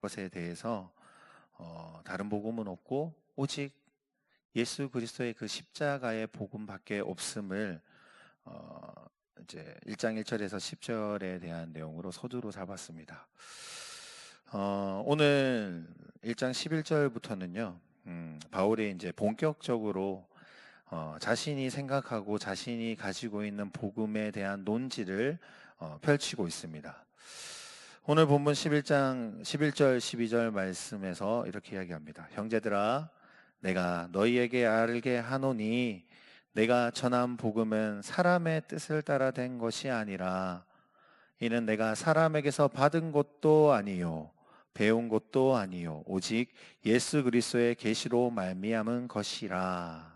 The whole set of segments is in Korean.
것에 대해서 다른 복음은 없고 오직 예수 그리스도의 그 십자가의 복음밖에 없음을 이제 1장 1절에서 10절에 대한 내용으로 서두로 잡았습니다. 오늘 1장 11절부터는요, 바울이 이제 본격적으로 자신이 생각하고 자신이 가지고 있는 복음에 대한 논지를 펼치고 있습니다. 오늘 본문 11장 11절 12절 말씀에서 이렇게 이야기합니다. 형제들아, 내가 너희에게 알게 하노니 내가 전한 복음은 사람의 뜻을 따라 된 것이 아니라 이는 내가 사람에게서 받은 것도 아니요 배운 것도 아니요 오직 예수 그리스도의 계시로 말미암은 것이라.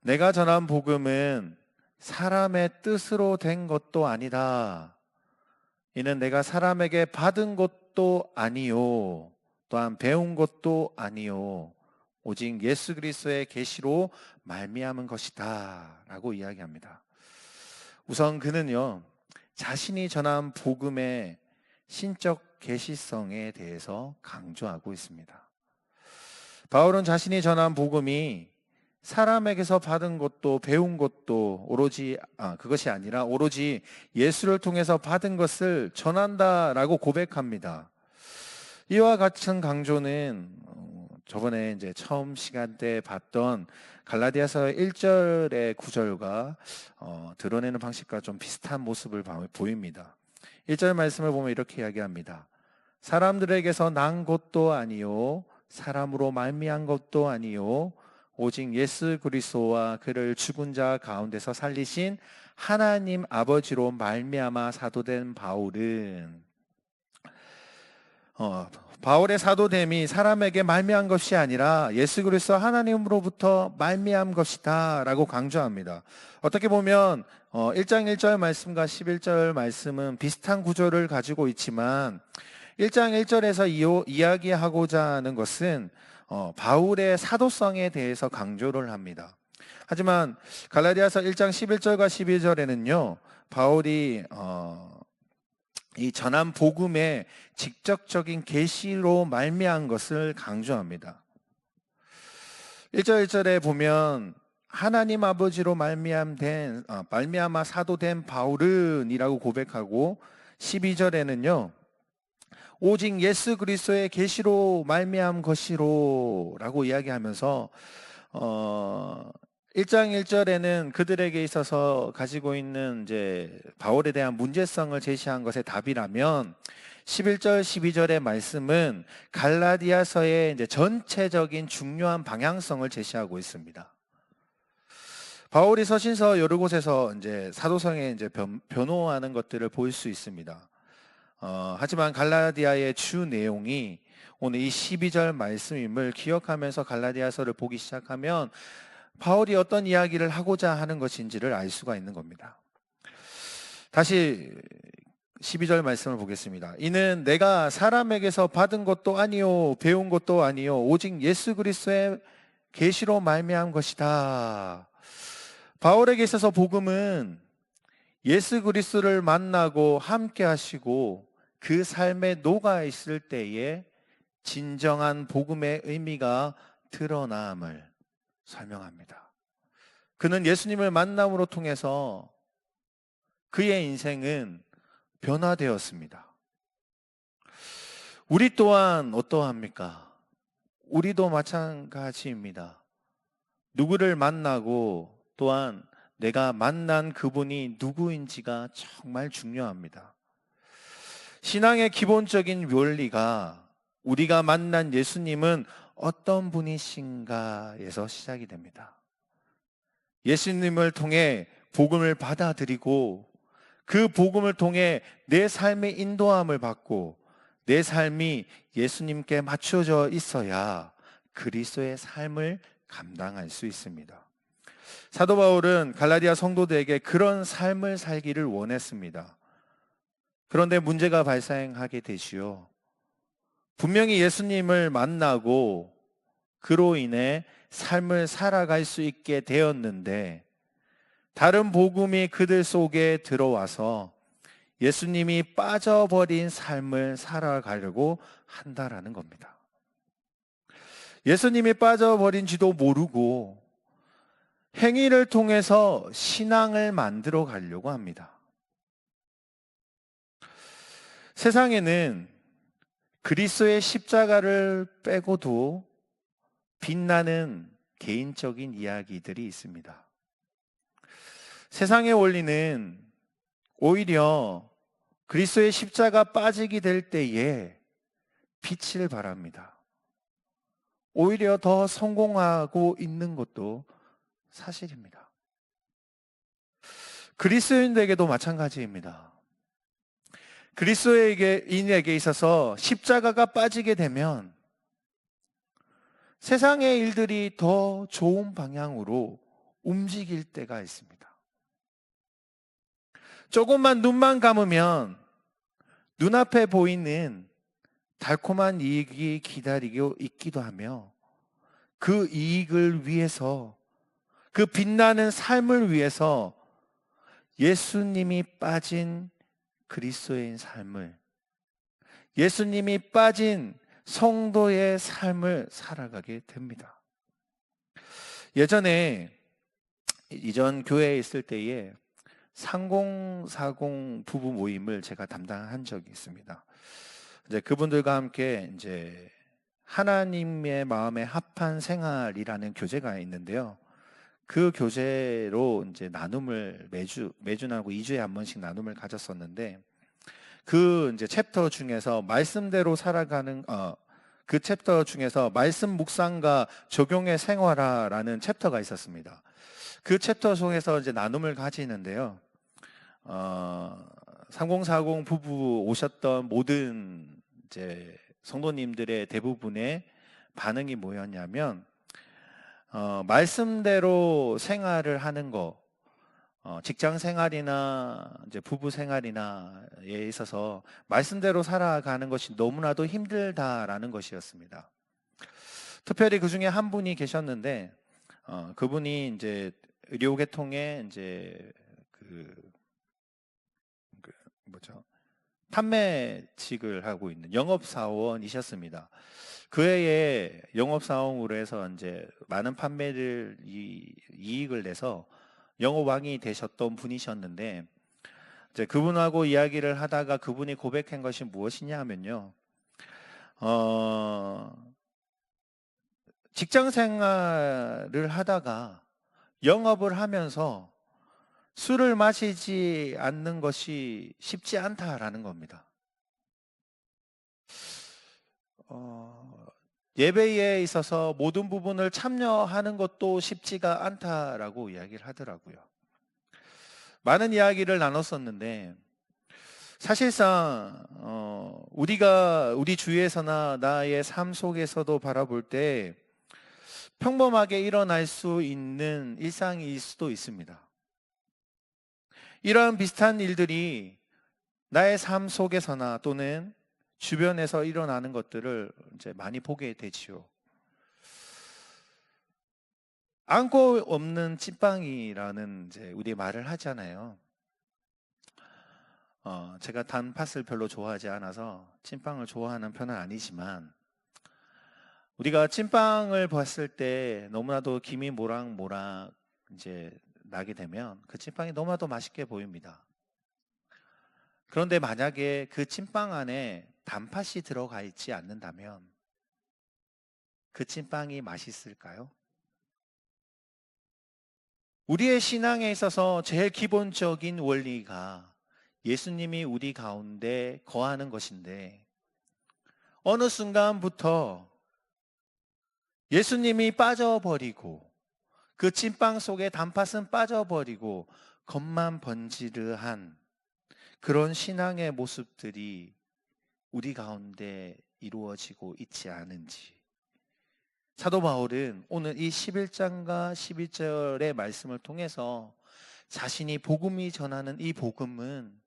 내가 전한 복음은 사람의 뜻으로 된 것도 아니다. 이는 내가 사람에게 받은 것도 아니요 또한 배운 것도 아니요 오직 예수 그리스도의 계시로 말미암은 것이다 라고 이야기합니다. 우선 그는요, 자신이 전한 복음의 신적 계시성에 대해서 강조하고 있습니다. 바울은 자신이 전한 복음이 사람에게서 받은 것도 배운 것도 그것이 아니라 오로지 예수를 통해서 받은 것을 전한다라고 고백합니다. 이와 같은 강조는 저번에 이제 처음 시간 때 봤던 갈라디아서 1절의 구절과 드러내는 방식과 좀 비슷한 모습을 보입니다. 1절 말씀을 보면 이렇게 이야기합니다. 사람들에게서 난 것도 아니요 사람으로 말미암은 것도 아니요 오직 예수 그리스도와 그를 죽은 자 가운데서 살리신 하나님 아버지로 말미암아 사도된 바울은 바울의 사도됨이 사람에게 말미암은 것이 아니라 예수 그리스도 하나님으로부터 말미암은 것이다 라고 강조합니다. 어떻게 보면 1장 1절 말씀과 11절 말씀은 비슷한 구조를 가지고 있지만 1장 1절에서 이야기하고자 하는 것은 바울의 사도성에 대해서 강조를 합니다. 하지만 갈라디아서 1장 11절과 12절에는요 바울이 이 전한 복음의 직접적인 계시로 말미암은 것을 강조합니다. 1절 1절에 보면 하나님 아버지로 말미암아 사도된 바울은이라고 고백하고 12절에는요 오직 예수 그리스도의 계시로 말미암은 것이로 라고 이야기하면서 1장 1절에는 그들에게 있어서 가지고 있는 이제 바울에 대한 문제성을 제시한 것의 답이라면 11절 12절의 말씀은 갈라디아서의 이제 전체적인 중요한 방향성을 제시하고 있습니다. 바울이 서신서 여러 곳에서 이제 사도성에 이제 변호하는 것들을 볼 수 있습니다. 하지만 갈라디아의 주 내용이 오늘 이 12절 말씀임을 기억하면서 갈라디아서를 보기 시작하면 바울이 어떤 이야기를 하고자 하는 것인지를 알 수가 있는 겁니다. 다시 12절 말씀을 보겠습니다. 이는 내가 사람에게서 받은 것도 아니요 배운 것도 아니요 오직 예수 그리스도의 계시로 말미암은 것이다. 바울에게 있어서 복음은 예수 그리스도를 만나고 함께 하시고 그 삶에 녹아 있을 때에 진정한 복음의 의미가 드러남을 설명합니다. 그는 예수님을 만남으로 통해서 그의 인생은 변화되었습니다. 우리 또한 어떠합니까? 우리도 마찬가지입니다. 누구를 만나고 또한 내가 만난 그분이 누구인지가 정말 중요합니다. 신앙의 기본적인 원리가 우리가 만난 예수님은 어떤 분이신가에서 시작이 됩니다. 예수님을 통해 복음을 받아들이고 그 복음을 통해 내 삶의 인도함을 받고 내 삶이 예수님께 맞춰져 있어야 그리스도의 삶을 감당할 수 있습니다. 사도 바울은 갈라디아 성도들에게 그런 삶을 살기를 원했습니다. 그런데 문제가 발생하게 되지요. 분명히 예수님을 만나고 그로 인해 삶을 살아갈 수 있게 되었는데 다른 복음이 그들 속에 들어와서 예수님이 빠져버린 삶을 살아가려고 한다라는 겁니다. 예수님이 빠져버린지도 모르고 행위를 통해서 신앙을 만들어 가려고 합니다. 세상에는 그리스도의 십자가를 빼고도 빛나는 개인적인 이야기들이 있습니다. 세상의 원리는 오히려 그리스도의 십자가 빠지게 될 때에 빛을 발합니다. 오히려 더 성공하고 있는 것도 사실입니다. 그리스도인에게도 마찬가지입니다. 그리스도인에게 있어서 십자가가 빠지게 되면 세상의 일들이 더 좋은 방향으로 움직일 때가 있습니다. 조금만 눈만 감으면 눈앞에 보이는 달콤한 이익이 기다리고 있기도 하며 그 이익을 위해서, 그 빛나는 삶을 위해서 예수님이 빠진 그리스도인 삶을, 예수님이 빠진 성도의 삶을 살아가게 됩니다. 예전에 이전 교회에 있을 때에 3040 부부 모임을 제가 담당한 적이 있습니다. 이제 그분들과 함께 이제 하나님의 마음에 합한 생활이라는 교재가 있는데요. 그 교재로 이제 나눔을 매주 나고 2주에 한 번씩 나눔을 가졌었는데, 그 이제 챕터 중에서 말씀대로 살아가는 그 챕터 중에서 말씀 묵상과 적용의 생활화라는 챕터가 있었습니다. 그 챕터 속에서 이제 나눔을 가지는데요. 3040 부부 오셨던 모든 이제 성도님들의 대부분의 반응이 뭐였냐면, 말씀대로 생활을 하는 거, 직장 생활이나 이제 부부 생활이나에 있어서 말씀대로 살아가는 것이 너무나도 힘들다라는 것이었습니다. 특별히 그 중에 한 분이 계셨는데, 그분이 이제 의료계통에 이제 판매직을 하고 있는 영업사원이셨습니다. 그 해에 영업사원으로 해서 이제 많은 판매를 이익을 내서 영업왕이 되셨던 분이셨는데, 이제 그분하고 이야기를 하다가 그분이 고백한 것이 무엇이냐 하면요, 직장 생활을 하다가 영업을 하면서 술을 마시지 않는 것이 쉽지 않다라는 겁니다. 예배에 있어서 모든 부분을 참여하는 것도 쉽지가 않다라고 이야기를 하더라고요. 많은 이야기를 나눴었는데, 사실상 우리 주위에서나 나의 삶 속에서도 바라볼 때 평범하게 일어날 수 있는 일상일 수도 있습니다. 이러한 비슷한 일들이 나의 삶 속에서나 또는 주변에서 일어나는 것들을 이제 많이 보게 되지요. 안고 없는 찐빵이라는 이제 우리 말을 하잖아요. 제가 단팥을 별로 좋아하지 않아서 찐빵을 좋아하는 편은 아니지만, 우리가 찐빵을 봤을 때 너무나도 김이 모락모락 이제 나게 되면 그 찐빵이 너무나도 맛있게 보입니다. 그런데 만약에 그 찐빵 안에 단팥이 들어가 있지 않는다면 그 찐빵이 맛있을까요? 우리의 신앙에 있어서 제일 기본적인 원리가 예수님이 우리 가운데 거하는 것인데, 어느 순간부터 예수님이 빠져버리고 그 찐빵 속에 단팥은 빠져버리고 겉만 번지르한 그런 신앙의 모습들이 우리 가운데 이루어지고 있지 않은지, 사도 바울은 오늘 이 11장과 12절의 말씀을 통해서 자신이 복음이 전하는 이 복음은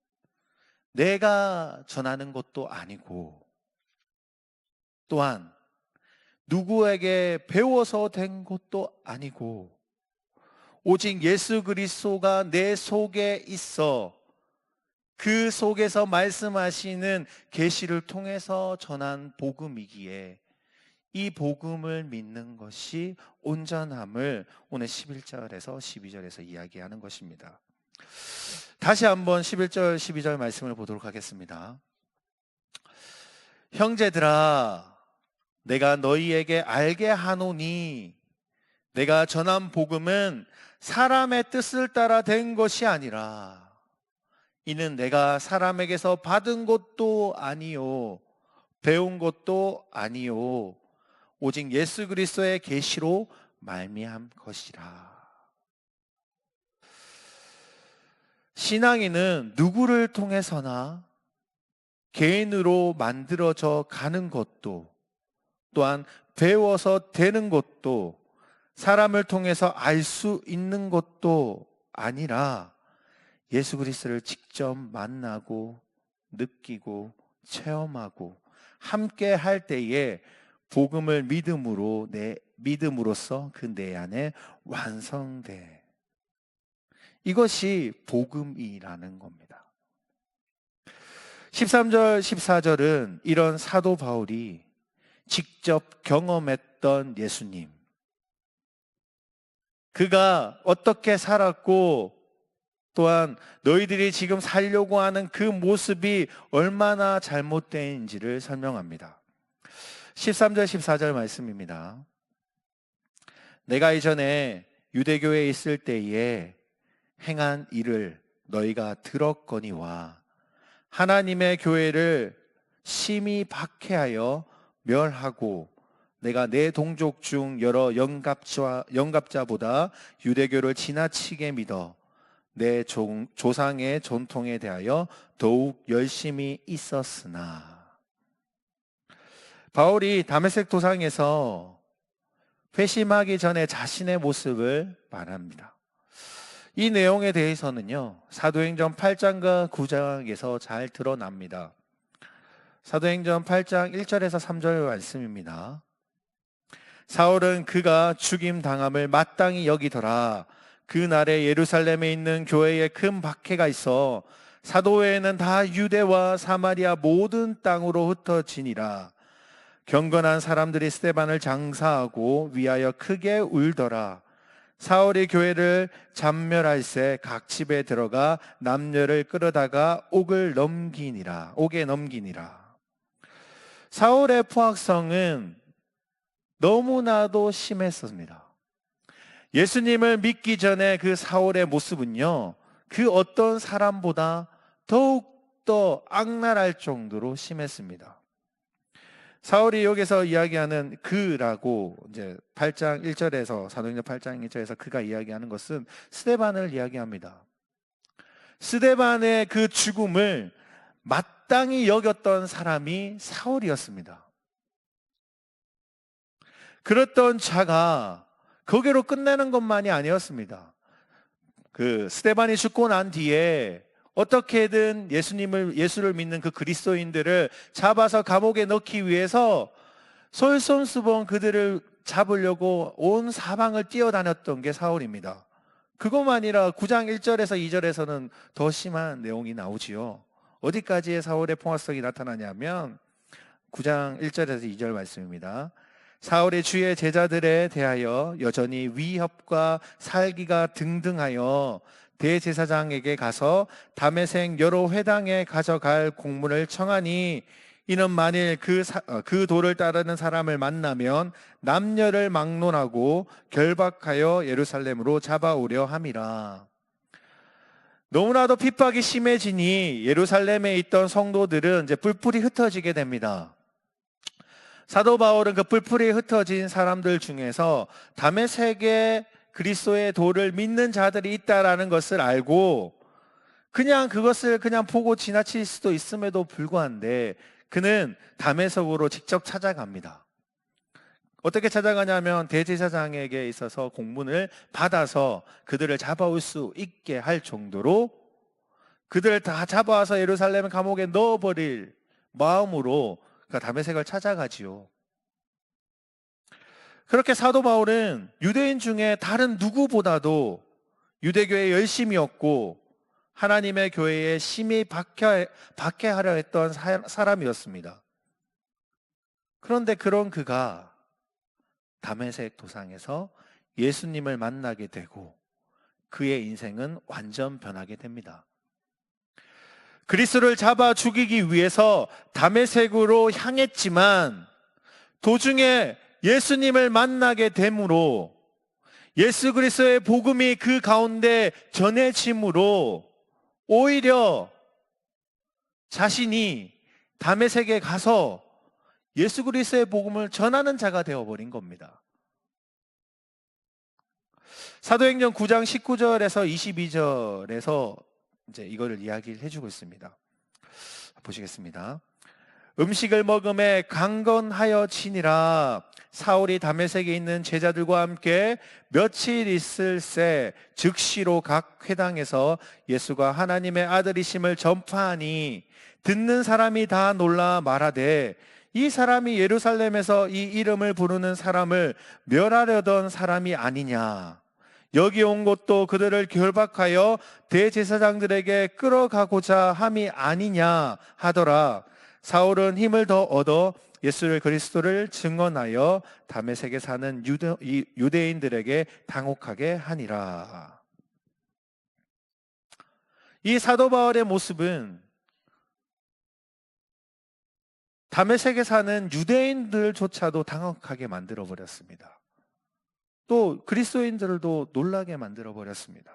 내가 전하는 것도 아니고, 또한 누구에게 배워서 된 것도 아니고, 오직 예수 그리스도가 내 속에 있어 그 속에서 말씀하시는 계시를 통해서 전한 복음이기에 이 복음을 믿는 것이 온전함을 오늘 11절에서 12절에서 이야기하는 것입니다. 다시 한번 11절 12절 말씀을 보도록 하겠습니다. 형제들아, 내가 너희에게 알게 하노니 내가 전한 복음은 사람의 뜻을 따라 된 것이 아니라 이는 내가 사람에게서 받은 것도 아니요 배운 것도 아니요 오직 예수 그리스도의 계시로 말미암 것이라. 신앙인은 누구를 통해서나 개인으로 만들어져 가는 것도 또한 배워서 되는 것도 사람을 통해서 알 수 있는 것도 아니라 예수 그리스도를 직접 만나고 느끼고 체험하고 함께 할 때에 복음을 믿음으로써 그 내 안에 완성돼. 이것이 복음이라는 겁니다. 13절 14절은 이런 사도 바울이 직접 경험했던 예수님, 그가 어떻게 살았고 또한 너희들이 지금 살려고 하는 그 모습이 얼마나 잘못된지를 설명합니다. 13절 14절 말씀입니다. 내가 이전에 유대교에 있을 때에 행한 일을 너희가 들었거니와 하나님의 교회를 심히 박해하여 멸하고 내가 내 동족 중 여러 영갑자보다 유대교를 지나치게 믿어 내 조상의 전통에 대하여 더욱 열심히 있었으나. 바울이 다메섹 도상에서 회심하기 전에 자신의 모습을 말합니다. 이 내용에 대해서는요, 사도행전 8장과 9장에서 잘 드러납니다. 사도행전 8장 1절에서 3절 말씀입니다. 사울은 그가 죽임 당함을 마땅히 여기더라. 그날에 예루살렘에 있는 교회에 큰 박해가 있어 사도회에는 다 유대와 사마리아 모든 땅으로 흩어지니라. 경건한 사람들이 스데반을 장사하고 위하여 크게 울더라. 사울이 교회를 잔멸할새 각 집에 들어가 남녀를 끌어다가 옥에 넘기니라. 사울의 포악성은 너무나도 심했습니다. 예수님을 믿기 전에 그 사울의 모습은요, 그 어떤 사람보다 더욱더 악랄할 정도로 심했습니다. 사울이 여기서 이야기하는 그라고 이제 8장 1절에서 사도행전 8장 1절에서 그가 이야기하는 것은 스데반을 이야기합니다. 스데반의 그 죽음을 마땅히 여겼던 사람이 사울이었습니다. 그랬던 자가 거기로 끝내는 것만이 아니었습니다. 그 스데반이 죽고 난 뒤에 어떻게든 예수를 믿는 그 그리스도인들을 잡아서 감옥에 넣기 위해서 솔선수범 그들을 잡으려고 온 사방을 뛰어다녔던 게 사울입니다. 그것만 아니라 9장 1절에서 2절에서는 더 심한 내용이 나오지요. 어디까지의 사울의 포악성이 나타나냐면 9장 1절에서 2절 말씀입니다. 사울이 주의 제자들에 대하여 여전히 위협과 살기가 등등하여 대제사장에게 가서 다메섹 여러 회당에 가져갈 공문을 청하니 이는 만일 그 도를 따르는 사람을 만나면 남녀를 막론하고 결박하여 예루살렘으로 잡아오려 함이라. 너무나도 핍박이 심해지니 예루살렘에 있던 성도들은 이제 뿔뿔이 흩어지게 됩니다. 사도 바울은 그 뿔뿔이 흩어진 사람들 중에서 다메섹에 그리스도의 도를 믿는 자들이 있다라는 것을 알고 그것을 보고 지나칠 수도 있음에도 불구한데 그는 다메섹으로 직접 찾아갑니다. 어떻게 찾아가냐면 대제사장에게 있어서 공문을 받아서 그들을 잡아올 수 있게 할 정도로 그들을 다 잡아와서 예루살렘 감옥에 넣어버릴 마음으로 다메섹을 찾아가지요. 그렇게 사도 바울은 유대인 중에 다른 누구보다도 유대교에 열심이었고 하나님의 교회에 심히 박해하려 했던 사람이었습니다. 그런데 그런 그가 다메섹 도상에서 예수님을 만나게 되고 그의 인생은 완전 변하게 됩니다. 그리스도를 잡아 죽이기 위해서 다메섹으로 향했지만 도중에 예수님을 만나게 됨으로 예수 그리스도의 복음이 그 가운데 전해짐으로 오히려 자신이 다메섹에 가서 예수 그리스도의 복음을 전하는 자가 되어버린 겁니다. 사도행전 9장 19절에서 22절에서 이제 이거를 이야기를 해주고 있습니다. 보시겠습니다. 음식을 먹음에 강건하여 지니라. 사울이 다메섹에 있는 제자들과 함께 며칠 있을새 즉시로 각 회당에서 예수가 하나님의 아들이심을 전파하니 듣는 사람이 다 놀라 말하되 이 사람이 예루살렘에서 이 이름을 부르는 사람을 멸하려던 사람이 아니냐. 여기 온 것도 그들을 결박하여 대제사장들에게 끌어가고자 함이 아니냐 하더라. 사울은 힘을 더 얻어 예수를 그리스도를 증언하여 다메섹에 사는 유대인들에게 당혹하게 하니라. 이 사도 바울의 모습은 다메섹에 사는 유대인들조차도 당혹하게 만들어 버렸습니다. 또 그리스도인들도 놀라게 만들어 버렸습니다.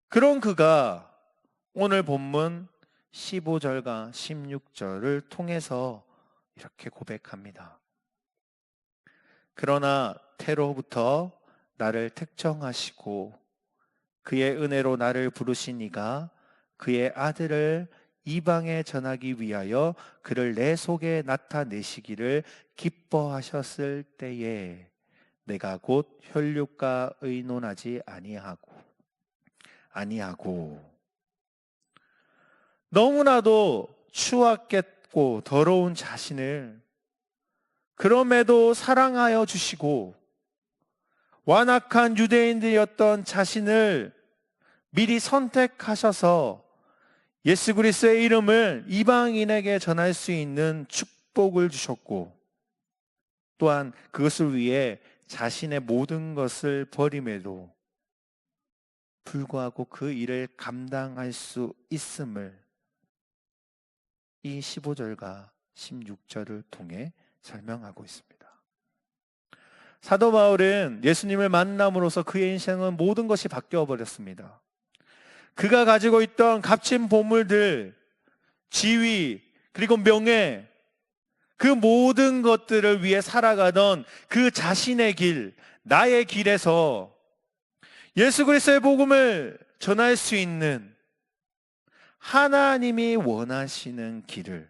그런 그가 오늘 본문 15절과 16절을 통해서 이렇게 고백합니다. 그러나 태로부터 나를 택정하시고 그의 은혜로 나를 부르시니가 그의 아들을 이방에 전하기 위하여 그를 내 속에 나타내시기를 기뻐하셨을 때에 내가 곧 혈육과 의논하지 아니하고 너무나도 추악했고 더러운 자신을 그럼에도 사랑하여 주시고 완악한 유대인들이었던 자신을 미리 선택하셔서 예수 그리스도의 이름을 이방인에게 전할 수 있는 축복을 주셨고 또한 그것을 위해 자신의 모든 것을 버림에도 불구하고 그 일을 감당할 수 있음을 이 15절과 16절을 통해 설명하고 있습니다. 사도 바울은 예수님을 만남으로써 그의 인생은 모든 것이 바뀌어 버렸습니다. 그가 가지고 있던 값진 보물들, 지위, 그리고 명예, 그 모든 것들을 위해 살아가던 그 자신의 길, 나의 길에서 예수 그리스도의 복음을 전할 수 있는 하나님이 원하시는 길을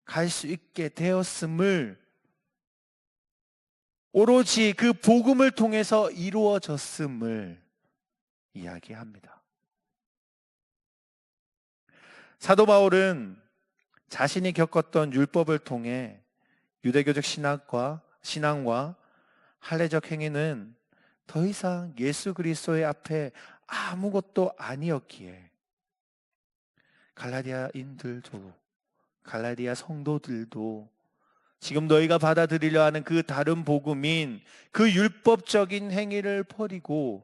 갈 수 있게 되었음을 오로지 그 복음을 통해서 이루어졌음을 이야기합니다. 사도 바울은 자신이 겪었던 율법을 통해 유대교적 신앙과 할례적 행위는 더 이상 예수 그리스도의 앞에 아무것도 아니었기에 갈라디아인들도 갈라디아 성도들도 지금 너희가 받아들이려 하는 그 다른 복음인 그 율법적인 행위를 버리고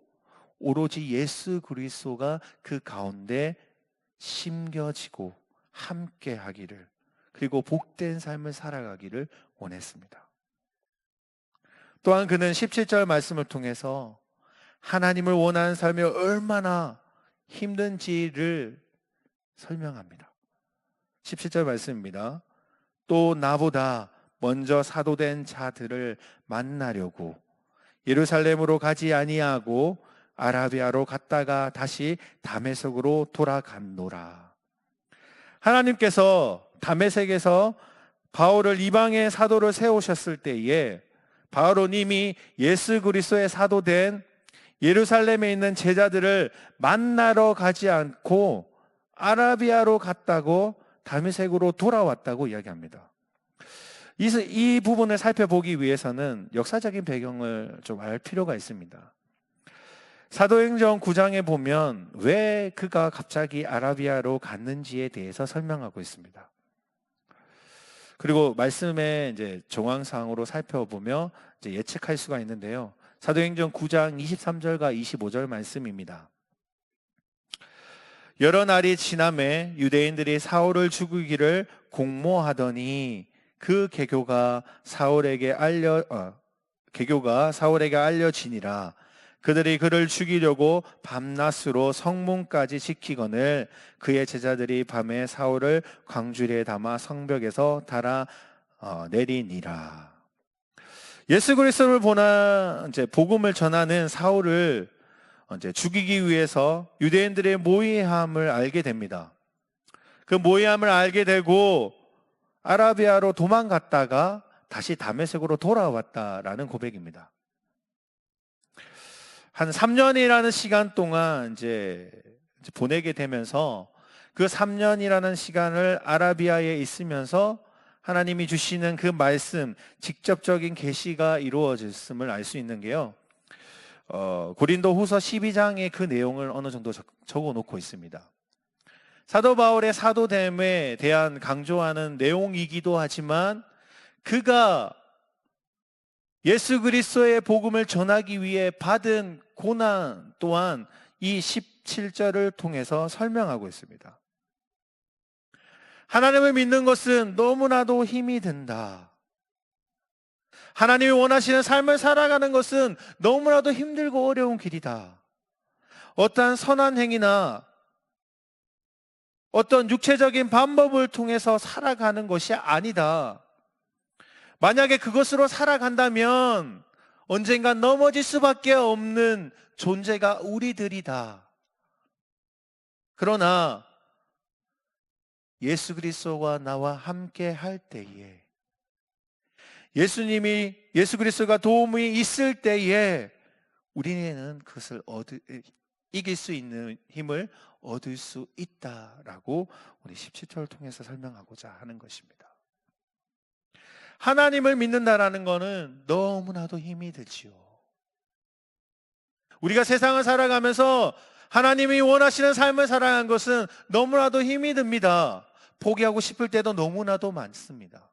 오로지 예수 그리스도가 그 가운데 심겨지고 함께 하기를 그리고 복된 삶을 살아가기를 원했습니다. 또한 그는 17절 말씀을 통해서 하나님을 원하는 삶이 얼마나 힘든지를 설명합니다. 17절 말씀입니다. 또 나보다 먼저 사도된 자들을 만나려고 예루살렘으로 가지 아니하고 아라비아로 갔다가 다시 다메섹으로 돌아갔노라. 하나님께서 다메섹에서 바울을 이방의 사도를 세우셨을 때에 바울은 이미 예수 그리스도의 사도된 예루살렘에 있는 제자들을 만나러 가지 않고 아라비아로 갔다고 다메섹으로 돌아왔다고 이야기합니다. 이 부분을 살펴보기 위해서는 역사적인 배경을 좀 알 필요가 있습니다. 사도행전 9장에 보면 왜 그가 갑자기 아라비아로 갔는지에 대해서 설명하고 있습니다. 그리고 말씀의 이제 정황상으로 살펴보며 이제 예측할 수가 있는데요. 사도행전 9장 23절과 25절 말씀입니다. 여러 날이 지남에 유대인들이 사울을 죽이기를 공모하더니 그 계교가 사울에게 알려지니라. 그들이 그를 죽이려고 밤낮으로 성문까지 지키거늘 그의 제자들이 밤에 사울을 광주리에 담아 성벽에서 달아 내리니라. 예수 그리스도를 보나 이제 복음을 전하는 사울을 이제 죽이기 위해서 유대인들의 모의함을 알게 됩니다. 그 모의함을 알게 되고 아라비아로 도망갔다가 다시 다메섹으로 돌아왔다라는 고백입니다. 한 3년이라는 시간 동안 이제 보내게 되면서 그 3년이라는 시간을 아라비아에 있으면서 하나님이 주시는 그 말씀, 직접적인 계시가 이루어졌음을 알 수 있는 게요. 고린도 후서 12장에 그 내용을 어느 정도 적어 놓고 있습니다. 사도 바울의 사도됨에 대한 강조하는 내용이기도 하지만 그가 예수 그리스도의 복음을 전하기 위해 받은 고난 또한 이 17절을 통해서 설명하고 있습니다. 하나님을 믿는 것은 너무나도 힘이 든다. 하나님이 원하시는 삶을 살아가는 것은 너무나도 힘들고 어려운 길이다. 어떠한 선한 행위나 어떤 육체적인 방법을 통해서 살아가는 것이 아니다. 만약에 그것으로 살아간다면 언젠가 넘어질 수밖에 없는 존재가 우리들이다. 그러나 예수 그리스도가 나와 함께 할 때에 예수 그리스도가 도움이 있을 때에 우리는 그것을 이길 수 있는 힘을 얻을 수 있다라고 우리 17절을 통해서 설명하고자 하는 것입니다. 하나님을 믿는다라는 것은 너무나도 힘이 들지요. 우리가 세상을 살아가면서 하나님이 원하시는 삶을 살아가는 것은 너무나도 힘이 듭니다. 포기하고 싶을 때도 너무나도 많습니다.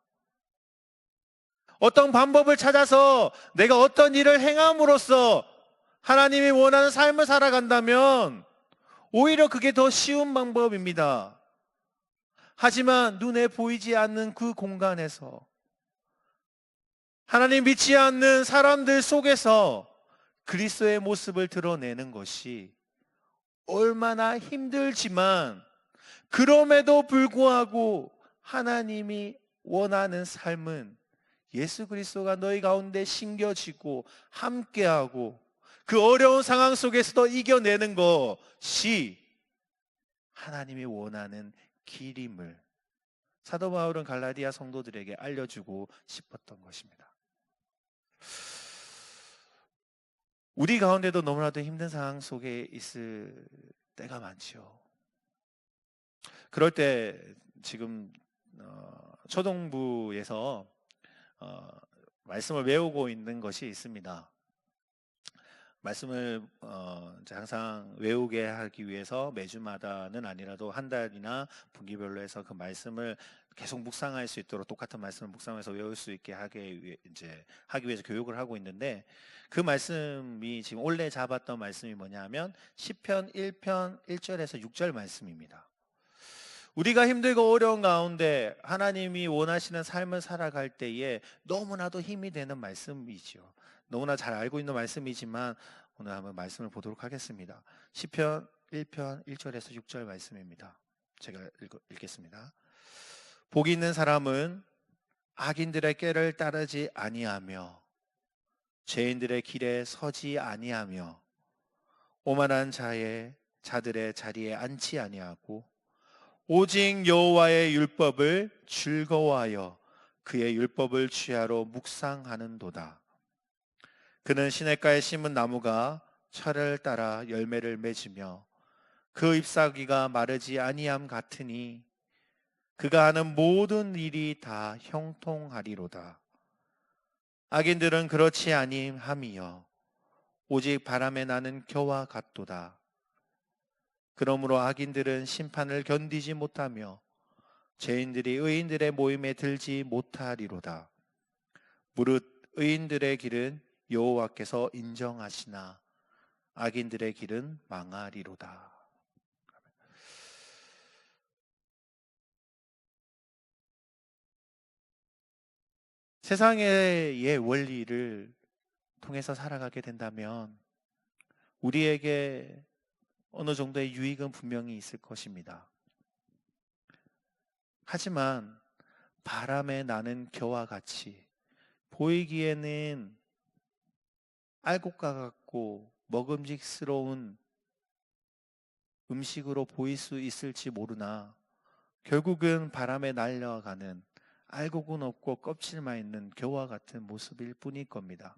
어떤 방법을 찾아서 내가 어떤 일을 행함으로써 하나님이 원하는 삶을 살아간다면 오히려 그게 더 쉬운 방법입니다. 하지만 눈에 보이지 않는 그 공간에서 하나님 믿지 않는 사람들 속에서 그리스도의 모습을 드러내는 것이 얼마나 힘들지만 그럼에도 불구하고 하나님이 원하는 삶은 예수 그리스도가 너희 가운데 심겨지고 함께하고 그 어려운 상황 속에서도 이겨내는 것이 하나님이 원하는 길임을 사도 바울은 갈라디아 성도들에게 알려주고 싶었던 것입니다. 우리 가운데도 너무나도 힘든 상황 속에 있을 때가 많지요. 그럴 때 지금 초등부에서 말씀을 외우고 있는 것이 있습니다. 말씀을 항상 외우게 하기 위해서 매주마다는 아니라도 한 달이나 분기별로 해서 그 말씀을 계속 묵상할 수 있도록 똑같은 말씀을 묵상해서 외울 수 있게 하기 위해서 교육을 하고 있는데 그 말씀이 지금 올해 잡았던 말씀이 뭐냐면 시편 1편 1절에서 6절 말씀입니다. 우리가 힘들고 어려운 가운데 하나님이 원하시는 삶을 살아갈 때에 너무나도 힘이 되는 말씀이죠. 너무나 잘 알고 있는 말씀이지만 오늘 한번 말씀을 보도록 하겠습니다. 시편 1편 1절에서 6절 말씀입니다. 제가 읽겠습니다. 복이 있는 사람은 악인들의 꾀를 따르지 아니하며 죄인들의 길에 서지 아니하며 오만한 자들의 자리에 앉지 아니하고 오직 여호와의 율법을 즐거워하여 그의 율법을 취하로 묵상하는도다. 그는 시냇가에 심은 나무가 철을 따라 열매를 맺으며 그 잎사귀가 마르지 아니함 같으니 그가 하는 모든 일이 다 형통하리로다. 악인들은 그렇지 아니함이여 오직 바람에 나는 겨와 같도다. 그러므로 악인들은 심판을 견디지 못하며 죄인들이 의인들의 모임에 들지 못하리로다. 무릇 의인들의 길은 여호와께서 인정하시나 악인들의 길은 망하리로다. 세상의 원리를 통해서 살아가게 된다면 우리에게 어느 정도의 유익은 분명히 있을 것입니다. 하지만 바람에 나는 겨와 같이 보이기에는 알곡과 같고 먹음직스러운 음식으로 보일 수 있을지 모르나 결국은 바람에 날려가는 알곡은 없고 껍질만 있는 겨와 같은 모습일 뿐일 겁니다.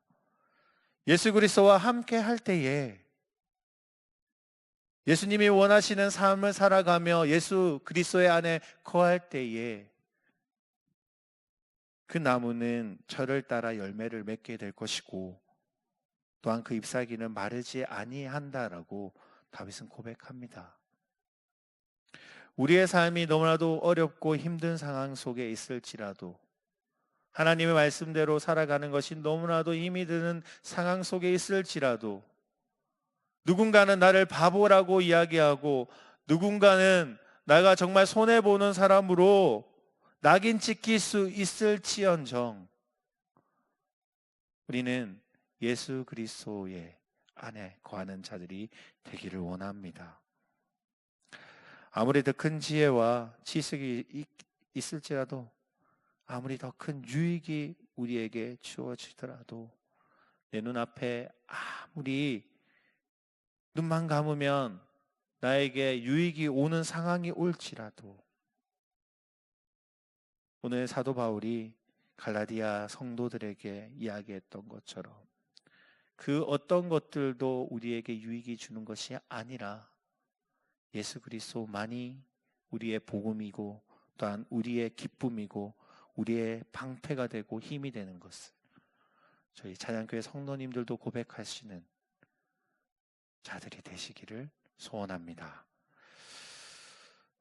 예수 그리스도와 함께 할 때에 예수님이 원하시는 삶을 살아가며 예수 그리스도의 안에 거할 때에 그 나무는 철을 따라 열매를 맺게 될 것이고 또한 그 잎사귀는 마르지 아니한다라고 다윗은 고백합니다. 우리의 삶이 너무나도 어렵고 힘든 상황 속에 있을지라도 하나님의 말씀대로 살아가는 것이 너무나도 힘이 드는 상황 속에 있을지라도 누군가는 나를 바보라고 이야기하고 누군가는 내가 정말 손해보는 사람으로 낙인 찍힐 수 있을지언정 우리는 예수 그리스도의 안에 거하는 자들이 되기를 원합니다. 아무리 더 큰 지혜와 지식이 있을지라도 아무리 더 큰 유익이 우리에게 주어지더라도 내 눈앞에 아무리 눈만 감으면 나에게 유익이 오는 상황이 올지라도 오늘 사도 바울이 갈라디아 성도들에게 이야기했던 것처럼 그 어떤 것들도 우리에게 유익이 주는 것이 아니라 예수 그리스도만이 우리의 복음이고 또한 우리의 기쁨이고 우리의 방패가 되고 힘이 되는 것을 저희 찬양교회 성도님들도 고백하시는 자들이 되시기를 소원합니다.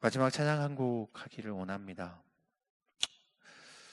마지막 찬양 한 곡 하기를 원합니다.